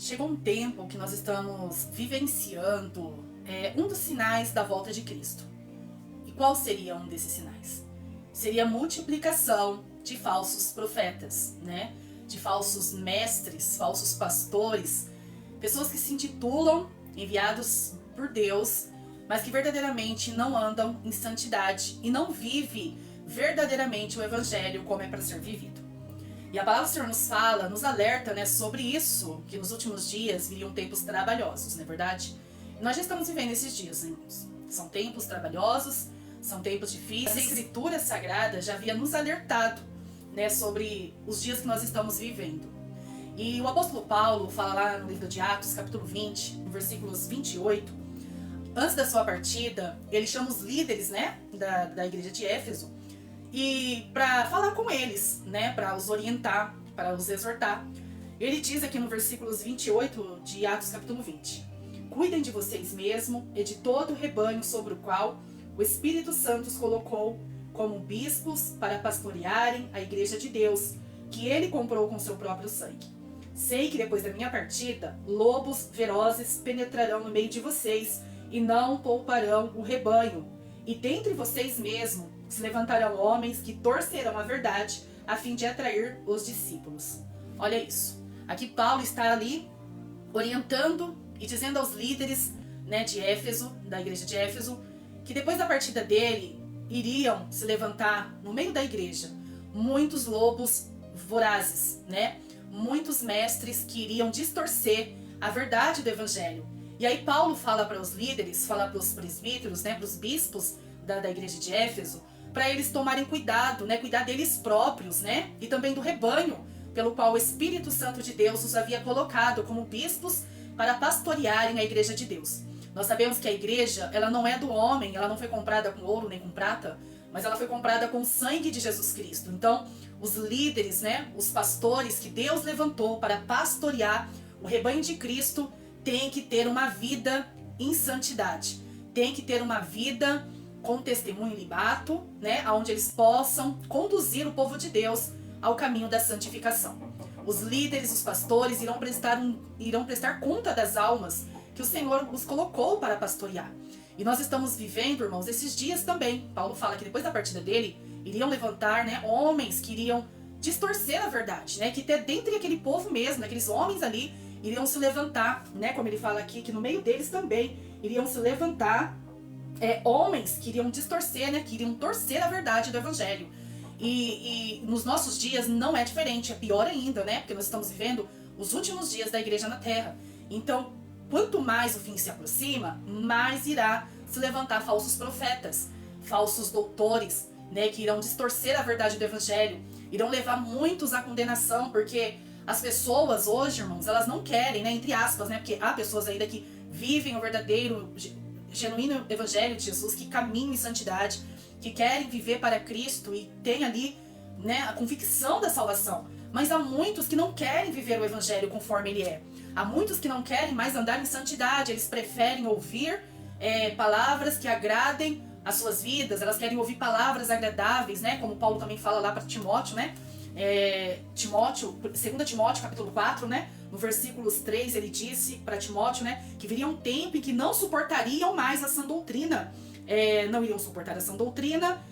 Chegou um tempo que nós estamos vivenciando um dos sinais da volta de Cristo. E qual seria um desses sinais? Seria a multiplicação de falsos profetas, né? De falsos mestres, falsos pastores, pessoas que se intitulam enviados por Deus, mas que verdadeiramente não andam em santidade e não vivem verdadeiramente o evangelho como é para ser vivido. E a palavra do Senhor nos fala, nos alerta, né, sobre isso, que nos últimos dias viriam tempos trabalhosos, não é verdade? E nós já estamos vivendo esses dias, irmãos. São tempos trabalhosos, são tempos difíceis. A Escritura Sagrada já havia nos alertado, né, sobre os dias que nós estamos vivendo. E o apóstolo Paulo fala lá no livro de Atos, capítulo 20, no versículos 28, antes da sua partida, ele chama os líderes, né, da igreja de Éfeso, e para falar com eles, né, para os orientar, para os exortar. Ele diz aqui no versículos 28 de Atos capítulo 20: cuidem de vocês mesmos e de todo o rebanho sobre o qual o Espírito Santo os colocou como bispos para pastorearem a igreja de Deus, que ele comprou com seu próprio sangue. Sei que depois da minha partida, lobos ferozes penetrarão no meio de vocês e não pouparão o rebanho. E dentre vocês mesmos se levantarão homens que torcerão a verdade a fim de atrair os discípulos. Olha isso. Aqui Paulo está ali orientando e dizendo aos líderes, né, de Éfeso, da igreja de Éfeso, que depois da partida dele iriam se levantar no meio da igreja muitos lobos vorazes, né? Muitos mestres que iriam distorcer a verdade do evangelho. E aí Paulo fala para os líderes, fala para os presbíteros, né, para os bispos da igreja de Éfeso, para eles tomarem cuidado, né, cuidar deles próprios, né, e também do rebanho, pelo qual o Espírito Santo de Deus os havia colocado como bispos para pastorearem a igreja de Deus. Nós sabemos que a igreja, ela não é do homem, ela não foi comprada com ouro nem com prata, mas ela foi comprada com o sangue de Jesus Cristo. Então, os líderes, né, os pastores que Deus levantou para pastorear o rebanho de Cristo, têm que ter uma vida em santidade, têm que ter uma vida com testemunho libato, né, onde eles possam conduzir o povo de Deus ao caminho da santificação. Os líderes, os pastores irão prestar conta das almas que o Senhor os colocou para pastorear. E nós estamos vivendo, irmãos, esses dias também. Paulo fala que depois da partida dele, iriam levantar, né, homens que iriam distorcer a verdade, né, que dentre aquele povo mesmo, aqueles homens ali, iriam se levantar, né, como ele fala aqui, que no meio deles também iriam se levantar homens que iriam distorcer, né, que iriam torcer a verdade do evangelho. E nos nossos dias não é diferente, é pior ainda, né, porque nós estamos vivendo os últimos dias da igreja na terra. Então, quanto mais o fim se aproxima, mais irá se levantar falsos profetas, falsos doutores, né, que irão distorcer a verdade do evangelho, irão levar muitos à condenação, porque as pessoas hoje, irmãos, elas não querem, né, entre aspas, né, porque há pessoas ainda que vivem o verdadeiro, genuíno evangelho de Jesus, que caminham em santidade, que querem viver para Cristo e têm ali, né, a convicção da salvação. Mas há muitos que não querem viver o evangelho conforme ele é. Há muitos que não querem mais andar em santidade, eles preferem ouvir palavras que agradem as suas vidas, elas querem ouvir palavras agradáveis, né, como Paulo também fala lá para Timóteo, né, 2 Timóteo capítulo 4, né, no versículos 3 ele disse para Timóteo, né, que viria um tempo em que não suportariam mais a sã doutrina, não iriam suportar a sã doutrina,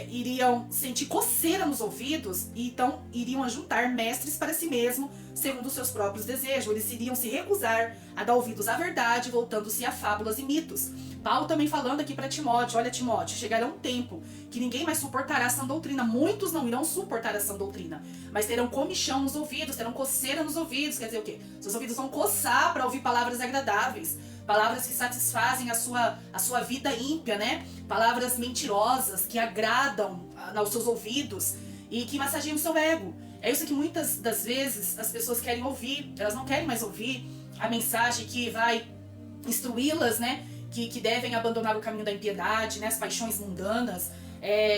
iriam sentir coceira nos ouvidos e então iriam ajuntar mestres para si mesmo, segundo os seus próprios desejos. Eles iriam se recusar a dar ouvidos à verdade, voltando-se a fábulas e mitos. Paulo também falando aqui para Timóteo: olha, Timóteo, chegará um tempo que ninguém mais suportará a sã doutrina. Muitos não irão suportar a sã doutrina, mas terão comichão nos ouvidos, terão coceira nos ouvidos. Quer dizer o quê? Seus ouvidos vão coçar para ouvir palavras agradáveis, palavras que satisfazem a sua vida ímpia, né? Palavras mentirosas que agradam aos seus ouvidos e que massageiam o seu ego. É isso que muitas das vezes as pessoas querem ouvir. Elas não querem mais ouvir a mensagem que vai instruí-las, né? Que devem abandonar o caminho da impiedade, né? As paixões mundanas,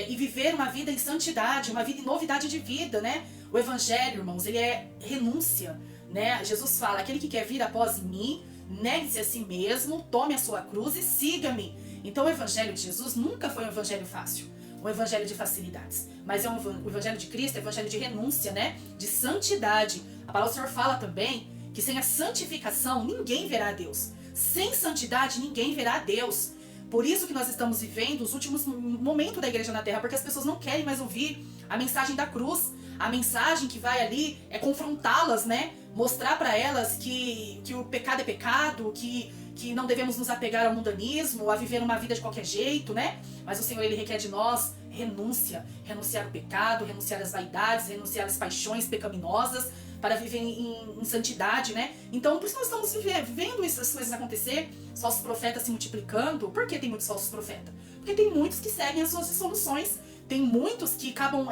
e viver uma vida em santidade, uma vida em novidade de vida, né? O evangelho, irmãos, ele é renúncia, né? Jesus fala: aquele que quer vir após mim, negue-se a si mesmo, tome a sua cruz e siga-me. Então o evangelho de Jesus nunca foi um evangelho fácil, um evangelho de facilidades, mas o evangelho de Cristo é um evangelho de renúncia, né? De santidade. A palavra do Senhor fala também que sem a santificação ninguém verá a Deus. Sem santidade ninguém verá a Deus. Por isso que nós estamos vivendo os últimos momentos da igreja na terra, porque as pessoas não querem mais ouvir a mensagem da cruz, a mensagem que vai ali confrontá-las, né? Mostrar para elas que o pecado é pecado, que não devemos nos apegar ao mundanismo, a viver uma vida de qualquer jeito, né? Mas o Senhor, Ele requer de nós renúncia, renunciar ao pecado, renunciar às vaidades, renunciar às paixões pecaminosas, para viver em santidade, né? Então, por isso nós estamos vivendo essas coisas acontecer, os falsos profetas se multiplicando. Por que tem muitos falsos profetas? Porque tem muitos que seguem as suas soluções, tem muitos que acabam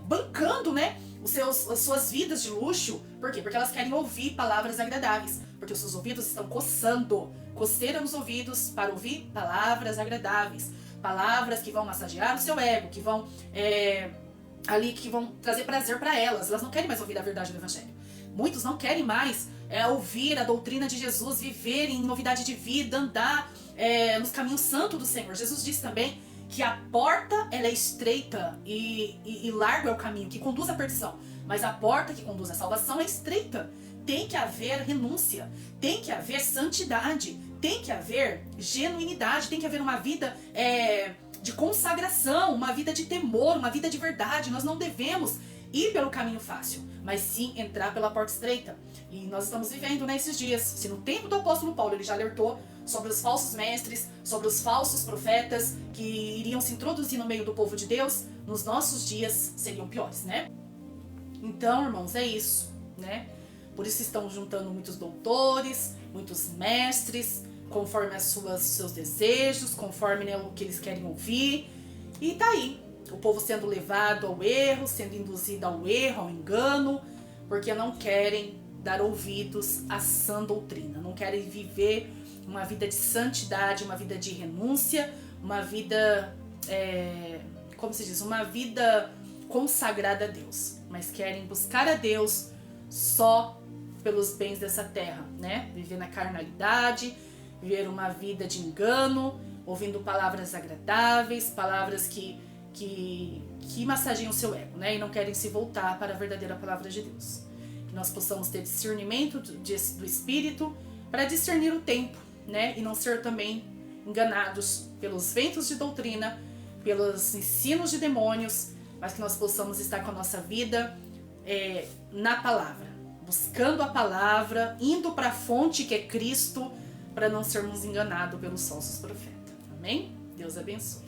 bancando, né, as suas vidas de luxo. Por quê? Porque elas querem ouvir palavras agradáveis, porque os seus ouvidos estão coceira nos ouvidos para ouvir palavras agradáveis, palavras que vão massagear o seu ego, que vão que vão trazer prazer para elas. Elas não querem mais ouvir a verdade do Evangelho. Muitos não querem mais ouvir a doutrina de Jesus, viver em novidade de vida, andar nos caminhos santos do Senhor. Jesus disse também que a porta ela é estreita e largo é o caminho que conduz à perdição, mas a porta que conduz à salvação é estreita. Tem que haver renúncia, tem que haver santidade, tem que haver genuinidade, tem que haver uma vida de consagração, uma vida de temor, uma vida de verdade. Nós não devemos ir pelo caminho fácil, mas sim entrar pela porta estreita. E nós estamos vivendo nesses dias. Se no tempo do apóstolo Paulo ele já alertou sobre os falsos mestres, sobre os falsos profetas que iriam se introduzir no meio do povo de Deus, nos nossos dias seriam piores, né? Então, irmãos, é isso, né? Por isso estão juntando muitos doutores, muitos mestres, conforme seus desejos, conforme, né, o que eles querem ouvir. E tá aí, o povo sendo levado ao erro, sendo induzido ao erro, ao engano, porque não querem dar ouvidos à sã doutrina, não querem viver uma vida de santidade, uma vida de renúncia, uma vida, como se diz, uma vida consagrada a Deus, mas querem buscar a Deus só pelos bens dessa terra, né? Viver na carnalidade, viver uma vida de engano, ouvindo palavras agradáveis, palavras que massageiam o seu ego, né? E não querem se voltar para a verdadeira palavra de Deus. Que nós possamos ter discernimento do Espírito para discernir o tempo, né? E não ser também enganados pelos ventos de doutrina, pelos ensinos de demônios, mas que nós possamos estar com a nossa vida na palavra, buscando a palavra, indo para a fonte que é Cristo, para não sermos enganados pelos falsos profetas. Amém? Deus abençoe.